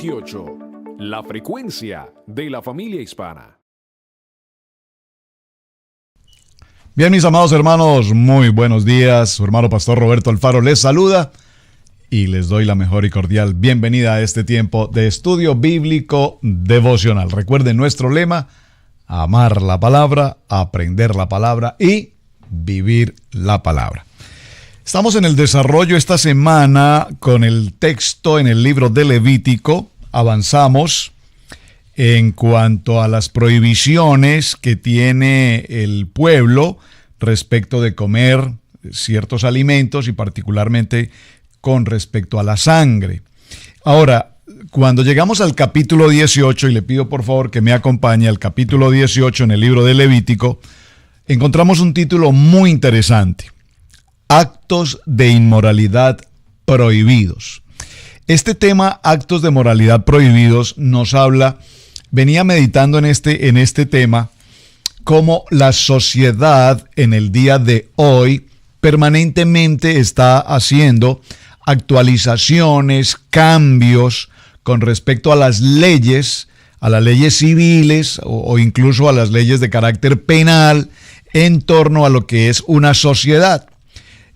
18, la frecuencia de la familia hispana. Bien, mis amados hermanos, muy buenos días. Su hermano Pastor Roberto Alfaro les saluda y les doy la mejor y cordial bienvenida a este tiempo de estudio bíblico devocional. Recuerden nuestro lema: amar la palabra, aprender la palabra y vivir la palabra. Estamos en el desarrollo esta semana con el texto en el libro de Levítico. Avanzamos en cuanto a las prohibiciones que tiene el pueblo respecto de comer ciertos alimentos y particularmente con respecto a la sangre. Ahora, cuando llegamos al capítulo 18, y le pido por favor que me acompañe al capítulo 18 en el libro de Levítico, encontramos un título muy interesante: Actos de inmoralidad prohibidos. Este tema, actos de moralidad prohibidos, nos habla, venía meditando en este tema, cómo la sociedad en el día de hoy permanentemente está haciendo actualizaciones, cambios con respecto a las leyes civiles o incluso a las leyes de carácter penal en torno a lo que es una sociedad.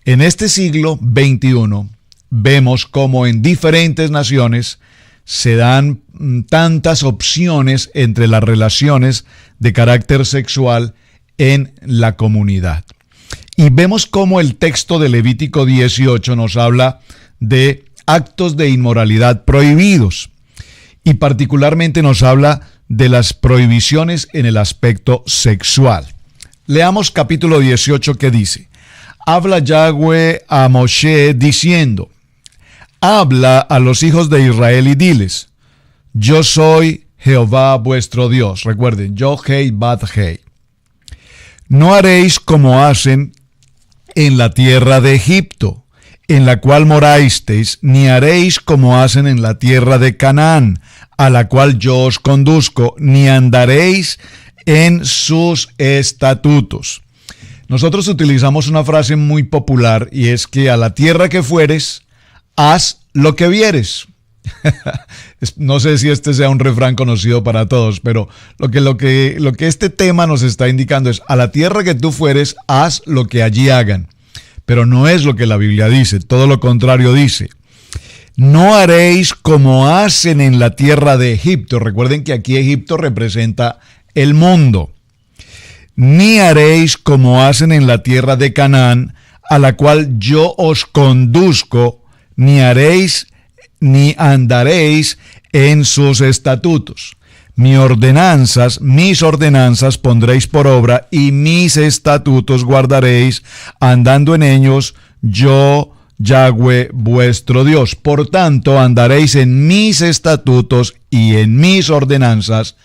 En este siglo XXI vemos cómo en diferentes naciones se dan tantas opciones entre las relaciones de carácter sexual en la comunidad. Y vemos cómo el texto de Levítico 18 nos habla de actos de inmoralidad prohibidos. Y particularmente nos habla de las prohibiciones en el aspecto sexual. Leamos capítulo 18 que dice: Habla Yahweh a Moshe diciendo: Habla a los hijos de Israel y diles: Yo soy Jehová vuestro Dios. Recuerden, Yo-Hei Bat-Hei. No haréis como hacen en la tierra de Egipto, en la cual morasteis, ni haréis como hacen en la tierra de Canaán, a la cual yo os conduzco, ni andaréis en sus estatutos. Nosotros utilizamos una frase muy popular y es que a la tierra que fueres, haz lo que vieres. No sé si este sea un refrán conocido para todos, pero lo que este tema nos está indicando es: a la tierra que tú fueres, haz lo que allí hagan. Pero no es lo que la Biblia dice, todo lo contrario dice: no haréis como hacen en la tierra de Egipto. Recuerden que aquí Egipto representa el mundo. Ni haréis como hacen en la tierra de Canaán, a la cual yo os conduzco, ni haréis ni andaréis en sus estatutos. Mis ordenanzas pondréis por obra, y mis estatutos guardaréis, andando en ellos, yo, Yahweh, vuestro Dios. Por tanto, andaréis en mis estatutos y en mis ordenanzas,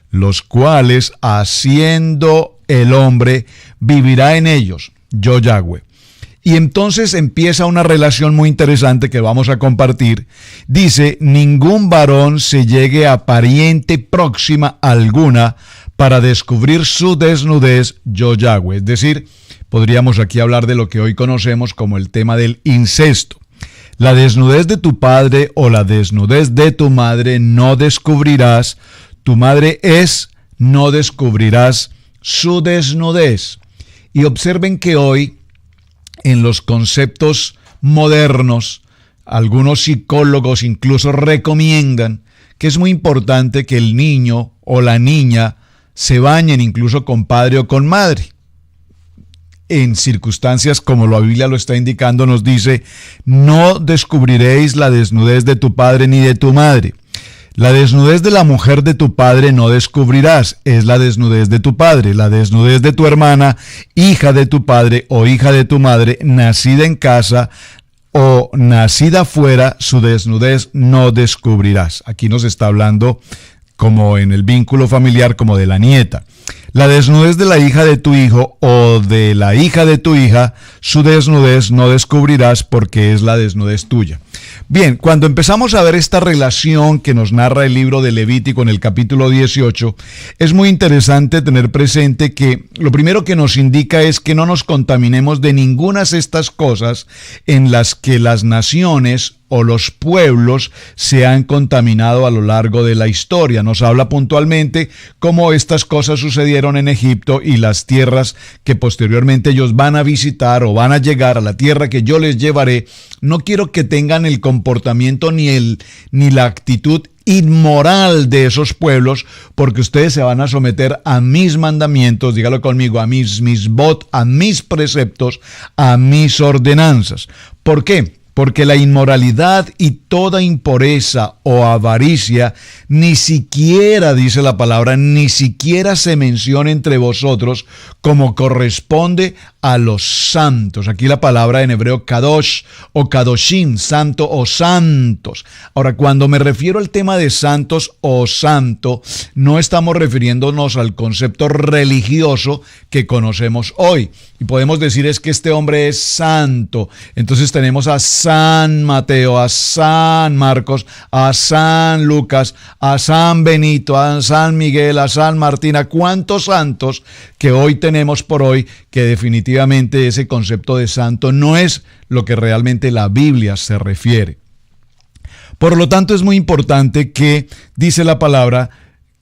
los cuales, haciendo el hombre, vivirá en ellos, yo, Yahweh. Y entonces empieza una relación muy interesante que vamos a compartir. Dice: ningún varón se llegue a pariente próxima alguna para descubrir su desnudez, yo Yahweh. Es decir, podríamos aquí hablar de lo que hoy conocemos como el tema del incesto. La desnudez de tu padre o la desnudez de tu madre no descubrirás. Tu madre es, no descubrirás su desnudez. Y observen que hoy, en los conceptos modernos, algunos psicólogos incluso recomiendan que es muy importante que el niño o la niña se bañen incluso con padre o con madre. En circunstancias como la Biblia lo está indicando, nos dice: no descubriréis la desnudez de tu padre ni de tu madre. La desnudez de la mujer de tu padre no descubrirás, es la desnudez de tu padre. La desnudez de tu hermana, hija de tu padre o hija de tu madre, nacida en casa o nacida fuera, su desnudez no descubrirás. Aquí nos está hablando, como en el vínculo familiar, como de la nieta. La desnudez de la hija de tu hijo o de la hija de tu hija, su desnudez no descubrirás, porque es la desnudez tuya. Bien, cuando empezamos a ver esta relación que nos narra el libro de Levítico en el capítulo 18, es muy interesante tener presente que lo primero que nos indica es que no nos contaminemos de ninguna de estas cosas en las que las naciones o los pueblos se han contaminado a lo largo de la historia. Nos habla puntualmente cómo estas cosas sucedieron en Egipto y las tierras que posteriormente ellos van a visitar o van a llegar a la tierra que yo les llevaré. No quiero que tengan el comportamiento ni la actitud inmoral de esos pueblos, porque ustedes se van a someter a mis mandamientos, dígalo conmigo, a mis misbot, a mis preceptos, a mis ordenanzas. ¿Por qué? Porque la inmoralidad y toda impureza o avaricia ni siquiera, dice la palabra, ni siquiera se menciona entre vosotros como corresponde a los santos. Aquí la palabra en hebreo kadosh o kadoshim, santo o santos. Ahora, cuando me refiero al tema de santos o santo, no estamos refiriéndonos al concepto religioso que conocemos hoy. Y podemos decir es que este hombre es santo. Entonces tenemos a San Mateo, a San Marcos, a San Lucas, a San Benito, a San Miguel, a San Martín, a cuántos santos que hoy tenemos por hoy, que definitivamente ese concepto de santo no es lo que realmente la Biblia se refiere. Por lo tanto, es muy importante que, dice la palabra,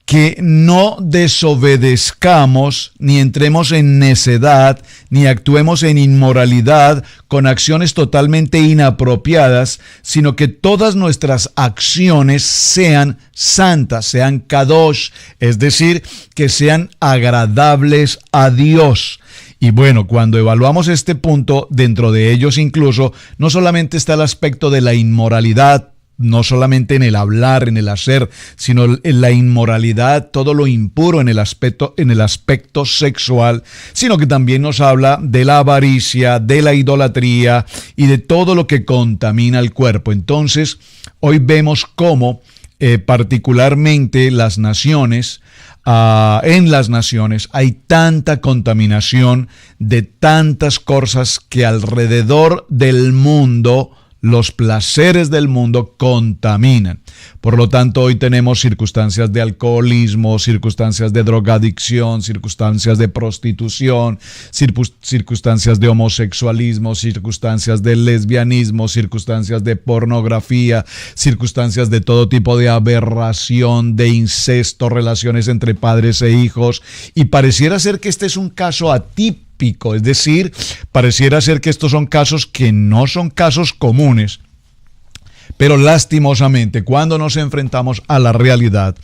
que no desobedezcamos, ni entremos en necedad, ni actuemos en inmoralidad con acciones totalmente inapropiadas, sino que todas nuestras acciones sean santas, sean kadosh, es decir, que sean agradables a Dios. Y bueno, cuando evaluamos este punto, dentro de ellos incluso, no solamente está el aspecto de la inmoralidad, no solamente en el hablar, en el hacer, sino en la inmoralidad, todo lo impuro en el aspecto sexual, sino que también nos habla de la avaricia, de la idolatría y de todo lo que contamina el cuerpo. Entonces, hoy vemos cómo particularmente en las naciones hay tanta contaminación de tantas cosas que alrededor del mundo los placeres del mundo contaminan. Por lo tanto, hoy tenemos circunstancias de alcoholismo, circunstancias de drogadicción, circunstancias de prostitución, circunstancias de homosexualismo, circunstancias de lesbianismo, circunstancias de pornografía, circunstancias de todo tipo de aberración, de incesto, relaciones entre padres e hijos. Y pareciera ser que este es un caso atípico. Es decir, pareciera ser que estos son casos que no son casos comunes, pero lastimosamente cuando nos enfrentamos a la realidad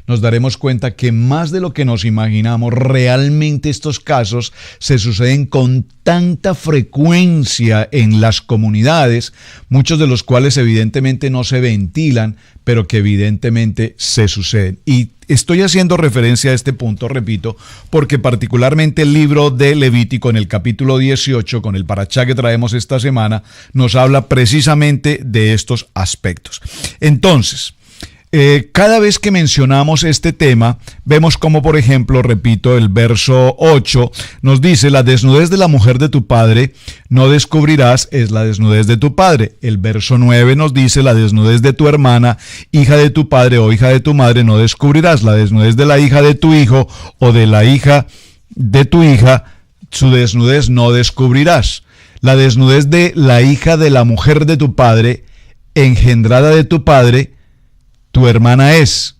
nos daremos cuenta que más de lo que nos imaginamos, realmente estos casos se suceden con tanta frecuencia en las comunidades, muchos de los cuales evidentemente no se ventilan, pero que evidentemente se suceden. Y estoy haciendo referencia a este punto, repito, porque particularmente el libro de Levítico en el capítulo 18, con el parashá que traemos esta semana, nos habla precisamente de estos aspectos. Entonces, cada vez que mencionamos este tema, vemos como, por ejemplo, repito, el verso 8 nos dice: la desnudez de la mujer de tu padre no descubrirás, es la desnudez de tu padre. El verso 9 nos dice: la desnudez de tu hermana, hija de tu padre o hija de tu madre, no descubrirás. La desnudez de la hija de tu hijo o de la hija de tu hija, su desnudez no descubrirás. La desnudez de la hija de la mujer de tu padre, engendrada de tu padre, tu hermana es.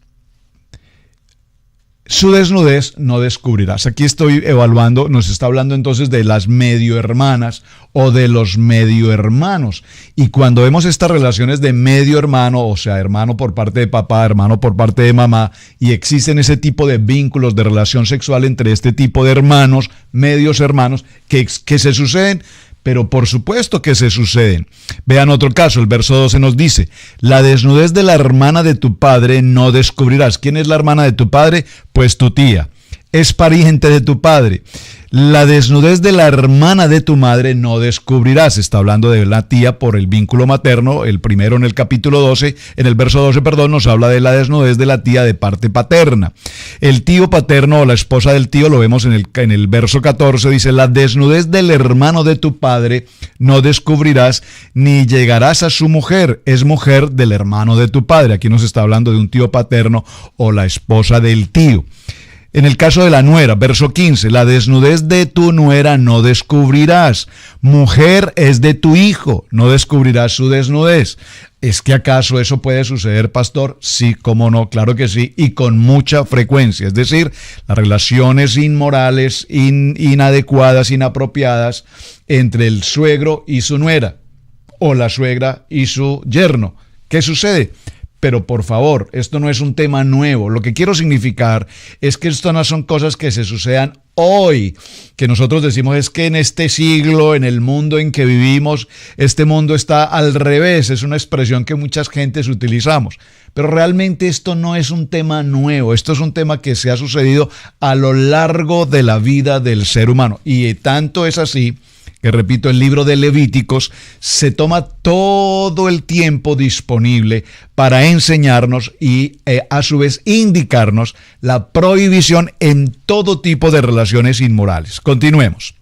Su desnudez no descubrirás. Aquí estoy evaluando, nos está hablando entonces de las medio hermanas o de los medio hermanos. Y cuando vemos estas relaciones de medio hermano, o sea, hermano por parte de papá, hermano por parte de mamá, y existen ese tipo de vínculos de relación sexual entre este tipo de hermanos, medios hermanos, que se suceden, pero por supuesto que se suceden. Vean otro caso, el verso 12 nos dice: la desnudez de la hermana de tu padre no descubrirás. ¿Quién es la hermana de tu padre? Pues tu tía. Es pariente de tu padre. La desnudez de la hermana de tu madre no descubrirás. Está hablando de la tía por el vínculo materno. El primero en el capítulo 12, en el verso 12, nos habla de la desnudez de la tía de parte paterna. El tío paterno o la esposa del tío lo vemos en el verso 14, dice: la desnudez del hermano de tu padre no descubrirás, ni llegarás a su mujer. Es mujer del hermano de tu padre. Aquí nos está hablando de un tío paterno o la esposa del tío. En el caso de la nuera, verso 15, la desnudez de tu nuera no descubrirás. Mujer es de tu hijo, no descubrirás su desnudez. ¿Es que acaso eso puede suceder, pastor? Sí, cómo no, claro que sí, y con mucha frecuencia. Es decir, las relaciones inmorales, inadecuadas, inapropiadas entre el suegro y su nuera, o la suegra y su yerno. ¿Qué sucede? Pero por favor, esto no es un tema nuevo. Lo que quiero significar es que esto no son cosas que se sucedan hoy, que nosotros decimos es que en este siglo, en el mundo en que vivimos, este mundo está al revés. Es una expresión que muchas gentes utilizamos. Pero realmente esto no es un tema nuevo. Esto es un tema que se ha sucedido a lo largo de la vida del ser humano. Y tanto es así que, repito, el libro de Levíticos se toma todo el tiempo disponible para enseñarnos y a su vez indicarnos la prohibición en todo tipo de relaciones inmorales. Continuemos.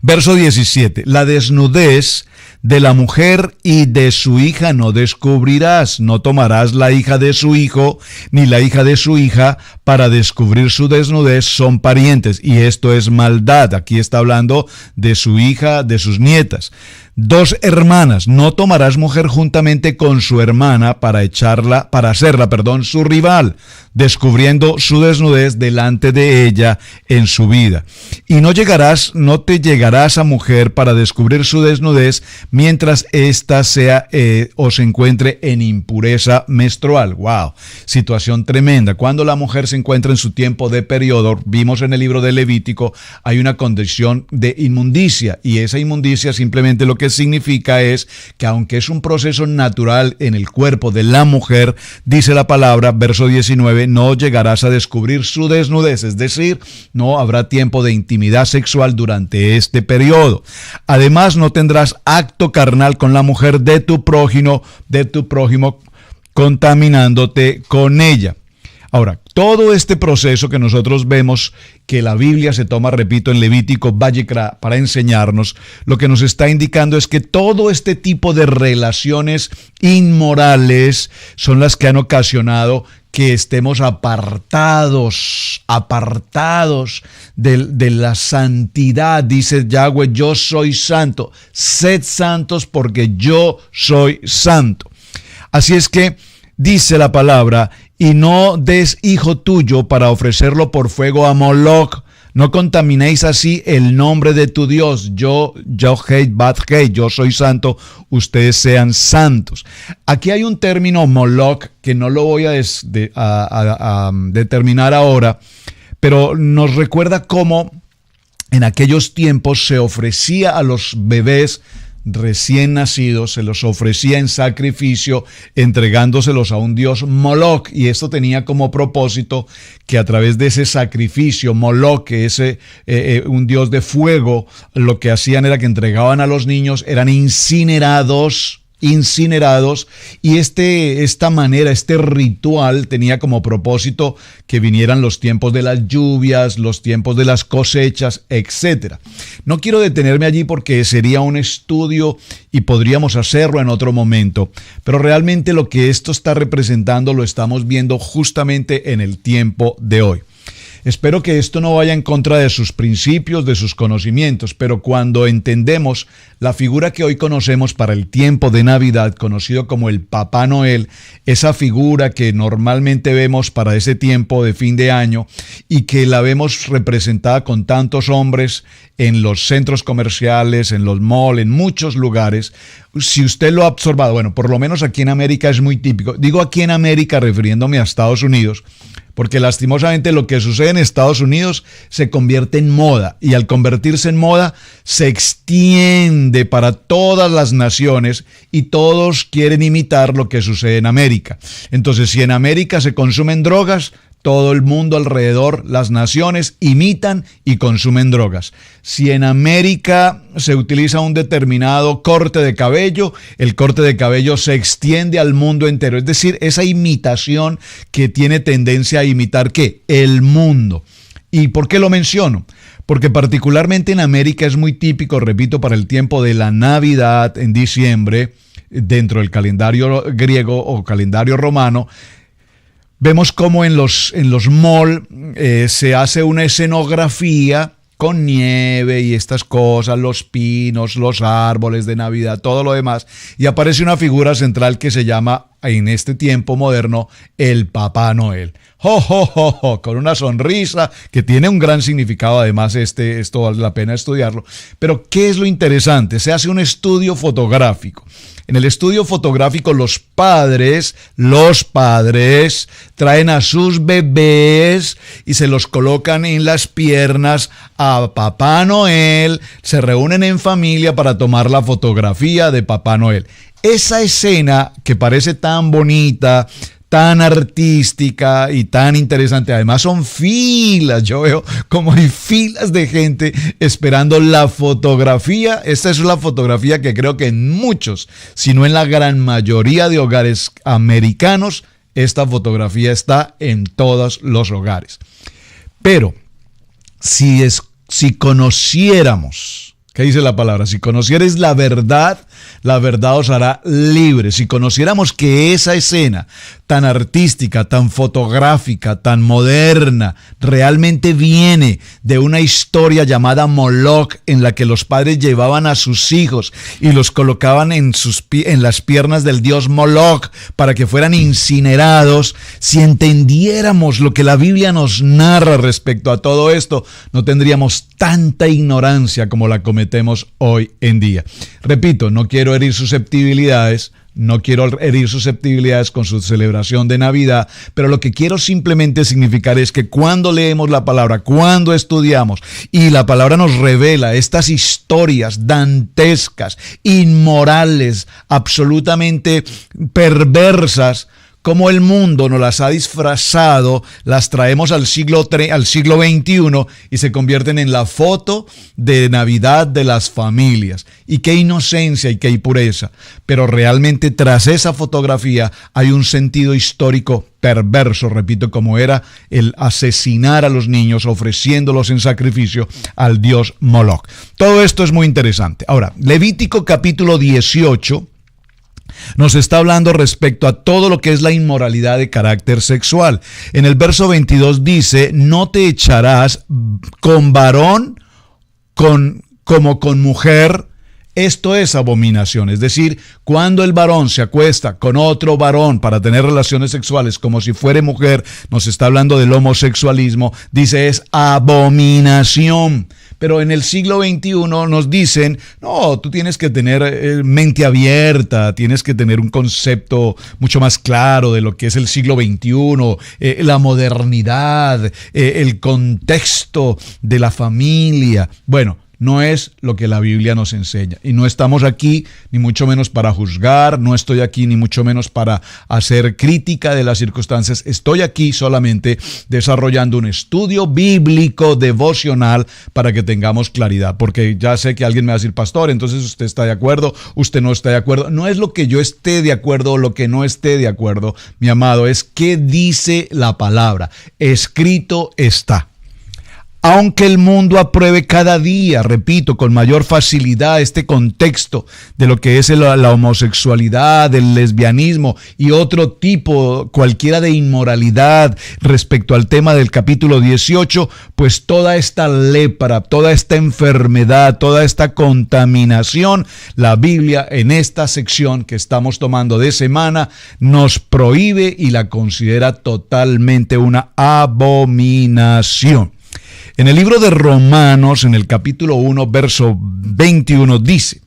Verso 17. La desnudez de la mujer y de su hija no descubrirás. No tomarás la hija de su hijo ni la hija de su hija para descubrir su desnudez. Son parientes. Y esto es maldad. Aquí está hablando de su hija, de sus nietas. 2 hermanas, no tomarás mujer juntamente con su hermana para hacerla, su rival, descubriendo su desnudez delante de ella en su vida. Y no te llegarás a mujer para descubrir su desnudez mientras ésta sea o se encuentre en impureza menstrual. Wow, situación tremenda. Cuando la mujer se encuentra en su tiempo de periodo, vimos en el libro de Levítico, hay una condición de inmundicia, y esa inmundicia simplemente lo que significa es que aunque es un proceso natural en el cuerpo de la mujer, dice la palabra, verso 19, no llegarás a descubrir su desnudez, es decir, no habrá tiempo de intimidad sexual durante este periodo. Además, no tendrás acto carnal con la mujer de tu prójimo, contaminándote con ella. Ahora, todo este proceso que nosotros vemos que la Biblia se toma, repito, en Levítico, Vayikra, para enseñarnos, lo que nos está indicando es que todo este tipo de relaciones inmorales son las que han ocasionado que estemos apartados de la santidad. Dice Yahweh, yo soy santo, sed santos porque yo soy santo. Así es que dice la palabra, y no des hijo tuyo para ofrecerlo por fuego a Moloch. No contaminéis así el nombre de tu Dios. Yo soy santo, ustedes sean santos. Aquí hay un término Moloch que no lo voy a determinar ahora, pero nos recuerda cómo en aquellos tiempos se ofrecía a los bebés recién nacidos, se los ofrecía en sacrificio, entregándoselos a un dios Moloch, y esto tenía como propósito que a través de ese sacrificio, Moloch, que es un dios de fuego, lo que hacían era que entregaban a los niños, eran incinerados, y esta manera, este ritual tenía como propósito que vinieran los tiempos de las lluvias, los tiempos de las cosechas, etc. No quiero detenerme allí porque sería un estudio y podríamos hacerlo en otro momento, pero realmente lo que esto está representando lo estamos viendo justamente en el tiempo de hoy. Espero que esto no vaya en contra de sus principios, de sus conocimientos, pero cuando entendemos la figura que hoy conocemos para el tiempo de Navidad, conocido como el Papá Noel, esa figura que normalmente vemos para ese tiempo de fin de año y que la vemos representada con tantos hombres en los centros comerciales, en los malls, en muchos lugares, si usted lo ha observado, bueno, por lo menos aquí en América es muy típico. Digo aquí en América refiriéndome a Estados Unidos, porque lastimosamente lo que sucede en Estados Unidos se convierte en moda, y al convertirse en moda se extiende para todas las naciones y todos quieren imitar lo que sucede en América. Entonces, si en América se consumen drogas, todo el mundo alrededor, las naciones, imitan y consumen drogas. Si en América se utiliza un determinado corte de cabello, el corte de cabello se extiende al mundo entero. Es decir, esa imitación que tiene tendencia a imitar ¿qué? El mundo. ¿Y por qué lo menciono? Porque particularmente en América es muy típico, repito, para el tiempo de la Navidad en diciembre, dentro del calendario griego o calendario romano, Vemos cómo en los malls se hace una escenografía con nieve y estas cosas, los pinos, los árboles de Navidad, todo lo demás, y aparece una figura central que se llama, en este tiempo moderno, el Papá Noel. ¡Jo, jo, jo, jo! Con una sonrisa que tiene un gran significado, además esto vale la pena estudiarlo. Pero ¿qué es lo interesante? Se hace un estudio fotográfico. En el estudio fotográfico los padres traen a sus bebés y se los colocan en las piernas a Papá Noel, se reúnen en familia para tomar la fotografía de Papá Noel. Esa escena que parece tan bonita, tan artística y tan interesante. Además son filas, yo veo como hay filas de gente esperando la fotografía. Esta es la fotografía que creo que en muchos, si no en la gran mayoría de hogares americanos, esta fotografía está en todos los hogares. Pero si conociéramos, ¿qué dice la palabra? Si conocierais la verdad os hará libres. Si conociéramos que esa escena tan artística, tan fotográfica, tan moderna, realmente viene de una historia llamada Moloch, en la que los padres llevaban a sus hijos y los colocaban en las piernas del dios Moloch para que fueran incinerados. Si entendiéramos lo que la Biblia nos narra respecto a todo esto, no tendríamos tanta ignorancia como la cometemos hoy en día. Repito, no quiero herir susceptibilidades con su celebración de Navidad, pero lo que quiero simplemente significar es que cuando leemos la palabra, cuando estudiamos y la palabra nos revela estas historias dantescas, inmorales, absolutamente perversas, como el mundo nos las ha disfrazado, las traemos al siglo XXI y se convierten en la foto de Navidad de las familias. Y qué inocencia y qué impureza. Pero realmente tras esa fotografía hay un sentido histórico perverso, repito, como era el asesinar a los niños ofreciéndolos en sacrificio al dios Moloch. Todo esto es muy interesante. Ahora, Levítico capítulo 18 nos está hablando respecto a todo lo que es la inmoralidad de carácter sexual. En el verso 22 dice: no te echarás con varón como con mujer. Esto es abominación, es decir, cuando el varón se acuesta con otro varón para tener relaciones sexuales como si fuera mujer, nos está hablando del homosexualismo, dice es abominación. Pero en el siglo XXI nos dicen, no, tú tienes que tener mente abierta, tienes que tener un concepto mucho más claro de lo que es el siglo XXI, la modernidad, el contexto de la familia. Bueno, no es lo que la Biblia nos enseña. Y no estamos aquí ni mucho menos para juzgar, no estoy aquí ni mucho menos para hacer crítica de las circunstancias. Estoy aquí solamente desarrollando un estudio bíblico devocional para que tengamos claridad. Porque ya sé que alguien me va a decir, pastor, entonces usted está de acuerdo, usted no está de acuerdo. No es lo que yo esté de acuerdo o lo que no esté de acuerdo, mi amado, es qué dice la palabra. Escrito está. Aunque el mundo apruebe cada día, repito, con mayor facilidad este contexto de lo que es la homosexualidad, el lesbianismo y otro tipo, cualquiera de inmoralidad respecto al tema del capítulo 18, pues toda esta lepra, toda esta enfermedad, toda esta contaminación, la Biblia en esta sección que estamos tomando de semana nos prohíbe y la considera totalmente una abominación. En el libro de Romanos, en el capítulo 1, verso 21, dice: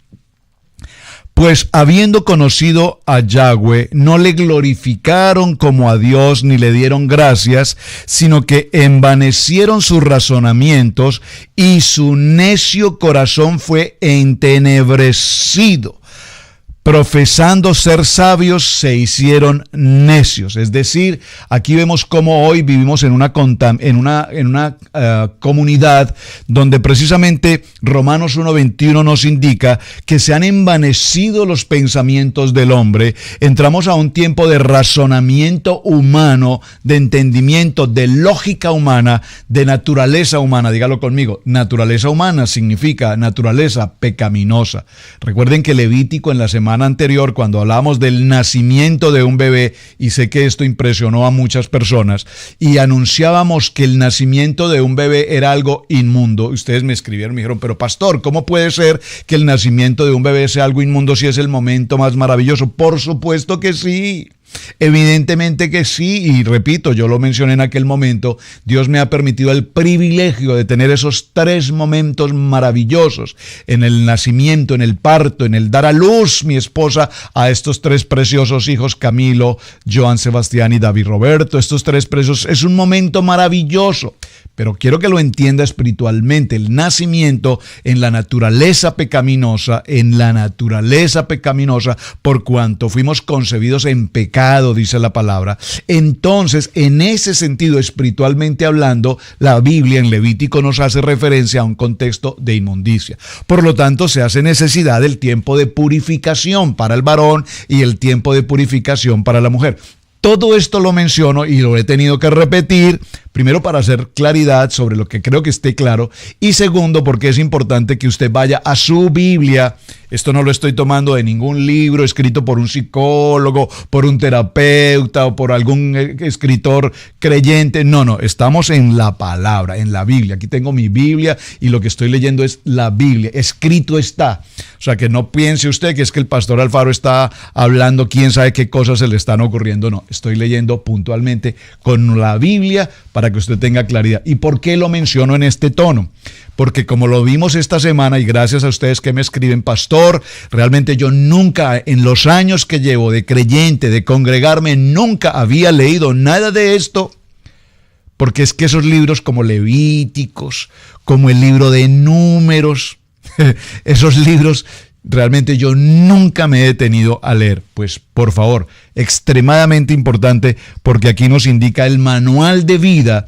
pues habiendo conocido a Yahweh, no le glorificaron como a Dios ni le dieron gracias, sino que envanecieron sus razonamientos y su necio corazón fue entenebrecido. Profesando ser sabios, se hicieron necios. Es decir, aquí vemos cómo hoy vivimos en una comunidad donde precisamente Romanos 1:21 nos indica que se han envanecido los pensamientos del hombre. Entramos a un tiempo de razonamiento humano, de entendimiento, de lógica humana, de naturaleza humana. Dígalo conmigo, naturaleza humana significa naturaleza pecaminosa. Recuerden que Levítico en la semana semana anterior cuando hablamos del nacimiento de un bebé, y sé que esto impresionó a muchas personas, y anunciábamos que el nacimiento de un bebé era algo inmundo. Ustedes me escribieron, me dijeron, pero pastor, ¿cómo puede ser que el nacimiento de un bebé sea algo inmundo si es el momento más maravilloso? Por supuesto que sí. Evidentemente que sí, y repito, yo lo mencioné en aquel momento, Dios me ha permitido el privilegio de tener esos 3 momentos maravillosos, en el nacimiento, en el parto, en el dar a luz mi esposa a estos 3 preciosos hijos, Camilo, Joan Sebastián y David Roberto. Estos 3 preciosos, es un momento maravilloso, pero quiero que lo entienda espiritualmente. El nacimiento en la naturaleza pecaminosa, por cuanto fuimos concebidos en pecado, dice la palabra. Entonces, en ese sentido, espiritualmente hablando, la Biblia en Levítico nos hace referencia a un contexto de inmundicia. Por lo tanto, se hace necesidad del tiempo de purificación para el varón y el tiempo de purificación para la mujer. Todo esto lo menciono y lo he tenido que repetir, primero para hacer claridad sobre lo que creo que esté claro, y segundo porque es importante que usted vaya a su Biblia. Esto no lo estoy tomando de ningún libro escrito por un psicólogo, por un terapeuta o por algún escritor creyente. No, estamos en la palabra, en la Biblia. Aquí tengo mi Biblia y lo que estoy leyendo es la Biblia. Escrito está. O sea, que no piense usted que es que el pastor Alfaro está hablando quién sabe qué cosas se le están ocurriendo. No, estoy leyendo puntualmente con la Biblia para que usted tenga claridad. ¿Y por qué lo menciono en este tono? Porque como lo vimos esta semana, y gracias a ustedes que me escriben, pastor, realmente yo nunca, en los años que llevo de creyente, de congregarme, nunca había leído nada de esto. Porque es que esos libros como Levíticos, como el libro de Números, esos libros realmente yo nunca me he detenido a leer. Pues por favor, extremadamente importante, porque aquí nos indica el manual de vida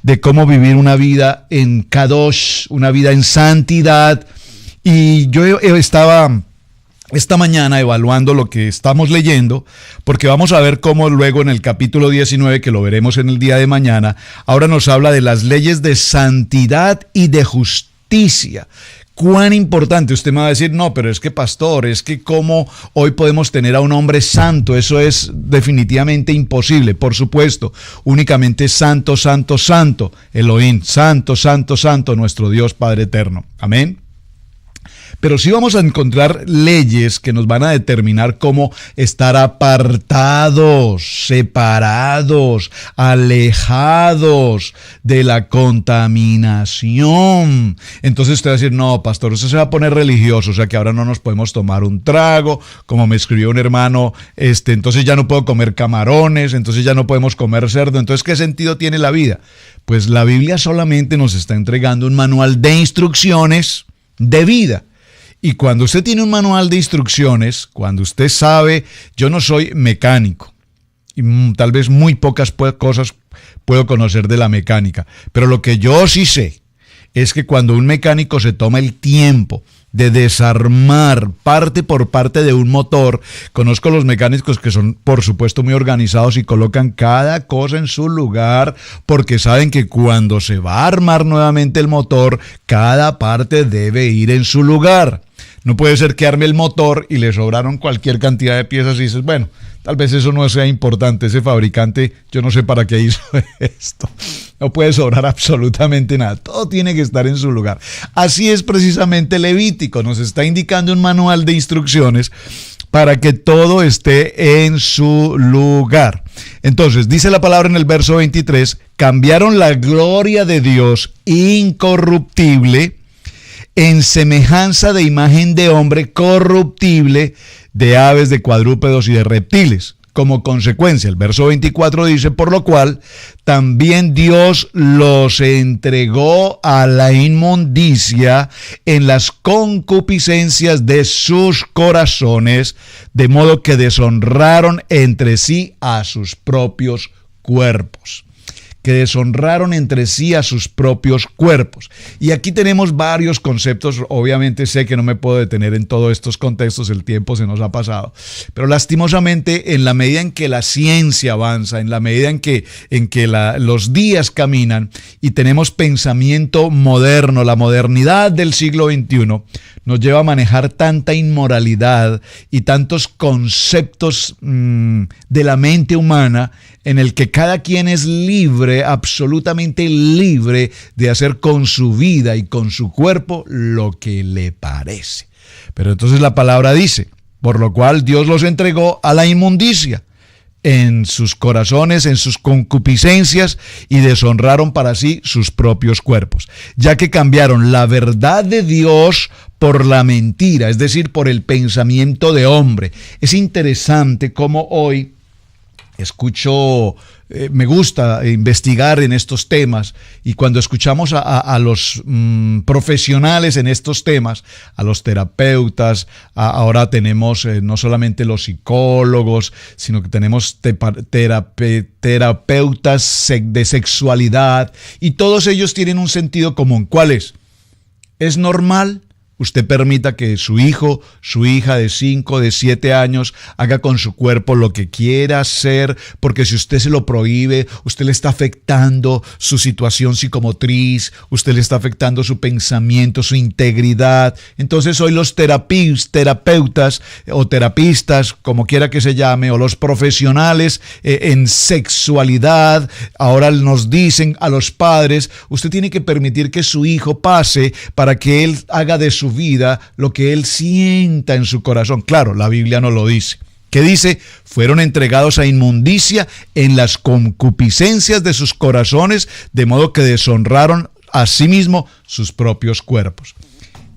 de cómo vivir una vida en Kadosh, una vida en santidad. Y yo estaba esta mañana evaluando lo que estamos leyendo, porque vamos a ver cómo luego en el capítulo 19, que lo veremos en el día de mañana, ahora nos habla de las leyes de santidad y de justicia. ¿Cuán importante? Usted me va a decir, no, pero es que pastor, es que cómo hoy podemos tener a un hombre santo, eso es definitivamente imposible. Por supuesto, únicamente santo, santo, santo, Elohim, santo, santo, santo, nuestro Dios Padre eterno. Amén. Pero sí vamos a encontrar leyes que nos van a determinar cómo estar apartados, separados, alejados de la contaminación. Entonces usted va a decir, no, pastor, usted se va a poner religioso, o sea que ahora no nos podemos tomar un trago, como me escribió un hermano, entonces ya no puedo comer camarones, entonces ya no podemos comer cerdo. Entonces, ¿qué sentido tiene la vida? Pues la Biblia solamente nos está entregando un manual de instrucciones de vida. Y cuando usted tiene un manual de instrucciones, cuando usted sabe, yo no soy mecánico, y tal vez muy pocas cosas puedo conocer de la mecánica, pero lo que yo sí sé es que cuando un mecánico se toma el tiempo de desarmar parte por parte de un motor, conozco los mecánicos que son por supuesto muy organizados y colocan cada cosa en su lugar, porque saben que cuando se va a armar nuevamente el motor, cada parte debe ir en su lugar. No puede ser que arme el motor y le sobraron cualquier cantidad de piezas y dices, bueno, tal vez eso no sea importante, ese fabricante, yo no sé para qué hizo esto. No puede sobrar absolutamente nada, todo tiene que estar en su lugar. Así es precisamente Levítico, nos está indicando un manual de instrucciones para que todo esté en su lugar. Entonces, dice la palabra en el verso 23, cambiaron la gloria de Dios incorruptible en semejanza de imagen de hombre corruptible, de aves, de cuadrúpedos y de reptiles. Como consecuencia, el verso 24 dice, por lo cual también Dios los entregó a la inmundicia en las concupiscencias de sus corazones, de modo que deshonraron entre sí a sus propios cuerpos. que deshonraron entre sí a sus propios cuerpos. Y aquí tenemos varios conceptos. Obviamente sé que no me puedo detener en todos estos contextos, el tiempo se nos ha pasado. Pero lastimosamente, en la medida en que la ciencia avanza, en la medida en que los días caminan y tenemos pensamiento moderno, la modernidad del siglo XXI nos lleva a manejar tanta inmoralidad y tantos conceptos de la mente humana, en el que cada quien es libre, absolutamente libre, de hacer con su vida y con su cuerpo lo que le parece. Pero entonces la palabra dice, por lo cual Dios los entregó a la inmundicia en sus corazones, en sus concupiscencias, y deshonraron para sí sus propios cuerpos, ya que cambiaron la verdad de Dios por la mentira, es decir, por el pensamiento de hombre. Es interesante cómo hoy escucho, me gusta investigar en estos temas, y cuando escuchamos a los profesionales en estos temas, a los terapeutas, ahora tenemos no solamente los psicólogos, sino que tenemos terapeutas de sexualidad, y todos ellos tienen un sentido común. ¿Cuál es? ¿Es normal usted permita que su hijo, su hija de 5, de 7 años haga con su cuerpo lo que quiera hacer? Porque si usted se lo prohíbe, usted le está afectando su situación psicomotriz, usted le está afectando su pensamiento, su integridad. Entonces hoy los terapeutas o terapistas, como quiera que se llame, o los profesionales en sexualidad, ahora nos dicen a los padres, usted tiene que permitir que su hijo pase para que él haga de su vida lo que él sienta en su corazón. Claro, la Biblia no lo dice. ¿Qué dice? Fueron entregados a inmundicia en las concupiscencias de sus corazones, de modo que deshonraron a sí mismo sus propios cuerpos.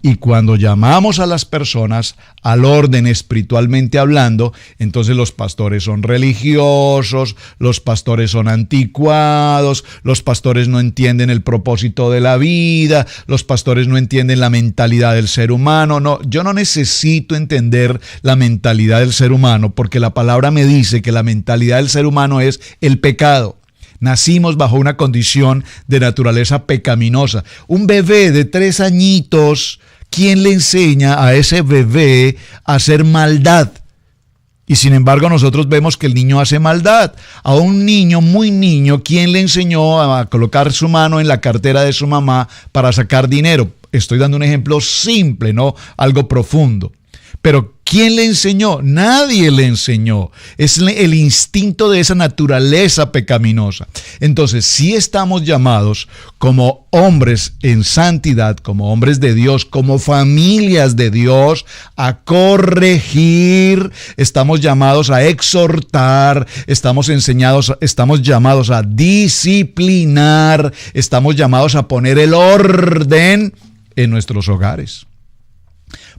Y cuando llamamos a las personas al orden espiritualmente hablando, entonces los pastores son religiosos, los pastores son anticuados, los pastores no entienden el propósito de la vida, los pastores no entienden la mentalidad del ser humano. No, yo no necesito entender la mentalidad del ser humano, porque la palabra me dice que la mentalidad del ser humano es el pecado. Nacimos bajo una condición de naturaleza pecaminosa. Un bebé de 3 añitos, ¿quién le enseña a ese bebé a hacer maldad? Y sin embargo nosotros vemos que el niño hace maldad. A un niño muy niño, ¿quién le enseñó a colocar su mano en la cartera de su mamá para sacar dinero? Estoy dando un ejemplo simple, no algo profundo. Pero ¿quién le enseñó? Nadie le enseñó. Es el instinto de esa naturaleza pecaminosa. Entonces, sí estamos llamados como hombres en santidad, como hombres de Dios, como familias de Dios, a corregir. Estamos llamados a exhortar. Estamos llamados a disciplinar. Estamos llamados a poner el orden en nuestros hogares.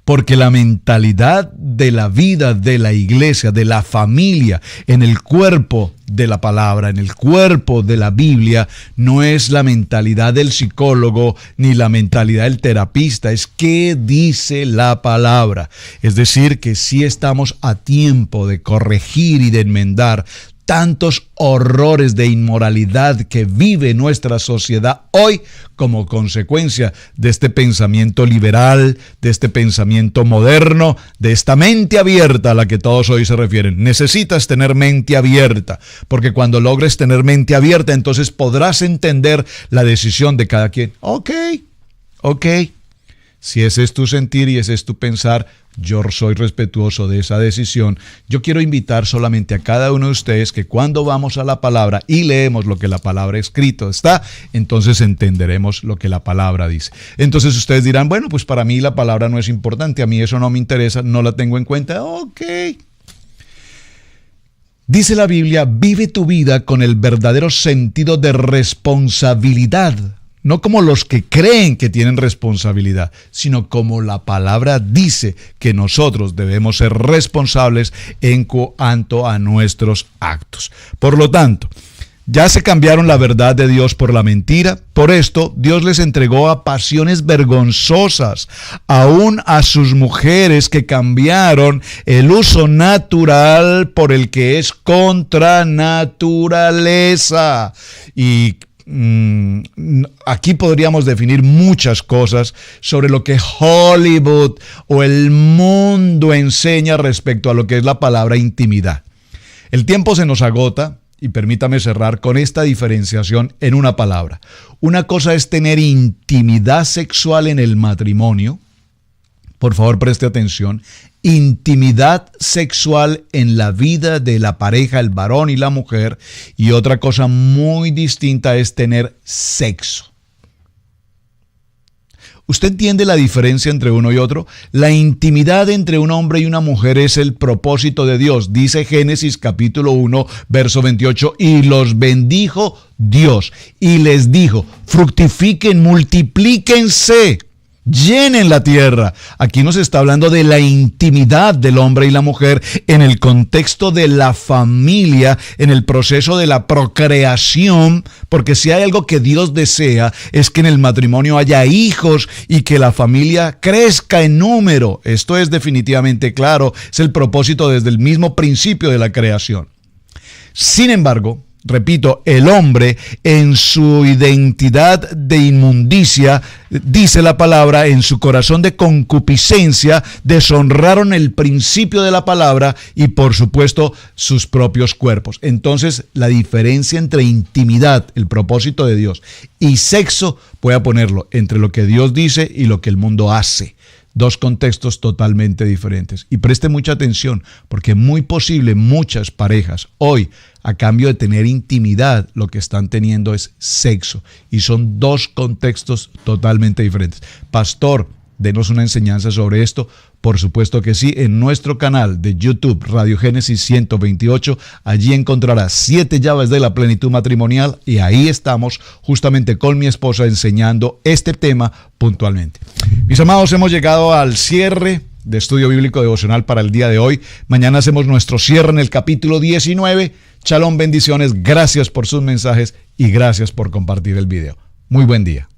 Porque la mentalidad de la vida de la iglesia, de la familia, en el cuerpo de la palabra, en el cuerpo de la Biblia, no es la mentalidad del psicólogo ni la mentalidad del terapista, es qué dice la palabra. Es decir, que sí estamos a tiempo de corregir y de enmendar tantos horrores de inmoralidad que vive nuestra sociedad hoy como consecuencia de este pensamiento liberal, de este pensamiento moderno, de esta mente abierta a la que todos hoy se refieren. Necesitas tener mente abierta, porque cuando logres tener mente abierta, entonces podrás entender la decisión de cada quien. Ok. Si ese es tu sentir y ese es tu pensar, yo soy respetuoso de esa decisión. Yo quiero invitar solamente a cada uno de ustedes que cuando vamos a la palabra y leemos lo que la palabra escrito está, entonces entenderemos lo que la palabra dice. Entonces ustedes dirán, bueno, pues para mí la palabra no es importante, a mí eso no me interesa, no la tengo en cuenta. Ok. Dice la Biblia, vive tu vida con el verdadero sentido de responsabilidad. No como los que creen que tienen responsabilidad, sino como la palabra dice que nosotros debemos ser responsables en cuanto a nuestros actos. Por lo tanto, Ya se cambiaron la verdad de Dios por la mentira. Por esto, Dios les entregó a pasiones vergonzosas, aún a sus mujeres que cambiaron el uso natural por el que es contra naturaleza. Y aquí podríamos definir muchas cosas sobre lo que Hollywood o el mundo enseña respecto a lo que es la palabra intimidad. El tiempo se nos agota. Y permítame cerrar con esta diferenciación en una palabra. Una cosa es tener intimidad sexual en el matrimonio. Por favor, preste atención. Intimidad sexual en la vida de la pareja, el varón y la mujer. Y otra cosa muy distinta es tener sexo. ¿Usted entiende la diferencia entre uno y otro? La intimidad entre un hombre y una mujer es el propósito de Dios. Dice Génesis capítulo 1, verso 28, y los bendijo Dios y les dijo, fructifiquen, multiplíquense, llenen la tierra. Aquí nos está hablando de la intimidad del hombre y la mujer en el contexto de la familia, en el proceso de la procreación, porque si hay algo que Dios desea es que en el matrimonio haya hijos y que la familia crezca en número. Esto es definitivamente claro, es el propósito desde el mismo principio de la creación. Sin embargo, repito, el hombre en su identidad de inmundicia, dice la palabra, en su corazón de concupiscencia, deshonraron el principio de la palabra y por supuesto sus propios cuerpos. Entonces la diferencia entre intimidad, el propósito de Dios, y sexo, voy a ponerlo entre lo que Dios dice y lo que el mundo hace. Dos contextos totalmente diferentes. Y preste mucha atención, porque muy posible muchas parejas hoy, a cambio de tener intimidad, lo que están teniendo es sexo. Y son dos contextos totalmente diferentes. Pastor, denos una enseñanza sobre esto. Por supuesto que sí, en nuestro canal de YouTube, Radio Génesis 128, allí encontrarás 7 llaves de la plenitud matrimonial y ahí estamos justamente con mi esposa enseñando este tema puntualmente. Mis amados, hemos llegado al cierre de Estudio Bíblico Devocional para el día de hoy. Mañana hacemos nuestro cierre en el capítulo 19. Shalom, bendiciones, gracias por sus mensajes y gracias por compartir el video. Muy buen día.